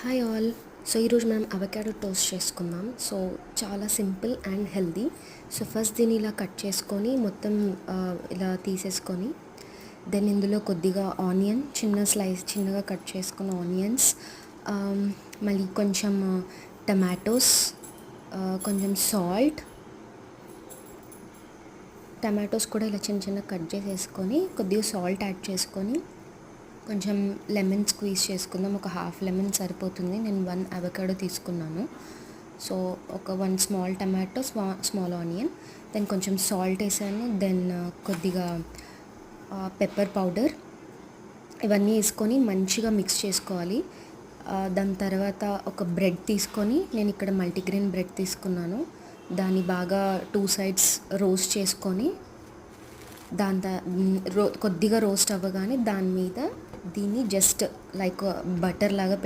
Hi all. So ఈరోజు మనం avocado toast చేసుకుందాం. సో చాలా simple and healthy. So first దీన్ని ఇలా కట్ చేసుకొని మొత్తం ఇలా తీసేసుకొని దెన్ ఇందులో కొద్దిగా ఆనియన్ చిన్నగా కట్ చేసుకున్న ఆనియన్స్, మళ్ళీ కొంచెం టమాటోస్, కొంచెం సాల్ట్, టమాటోస్ కూడా ఇలా చిన్న కట్ చేసేసుకొని కొద్దిగా సాల్ట్ యాడ్ చేసుకొని కొంచెం లెమన్ స్క్వీజ్ చేసుకుందాం. ఒక హాఫ్ లెమన్ సరిపోతుంది. నేను 1 అవకాడో తీసుకున్నాను. సో ఒక 1 small tomato, small onion, then కొంచెం సాల్ట్ వేసాను, దెన్ కొద్దిగా పెప్పర్ పౌడర్, ఇవన్నీ వేసుకొని మంచిగా మిక్స్ చేసుకోవాలి. దాని తర్వాత ఒక బ్రెడ్ తీసుకొని, నేను ఇక్కడ మల్టీగ్రెయిన్ బ్రెడ్ తీసుకున్నాను. దాన్ని బాగా 2 సైడ్స్ రోస్ట్ చేసుకొని కొద్దిగా రోస్ట్ అవ్వగానే దాని మీద దీన్ని జస్ట్ లైక్ బటర్ లాగా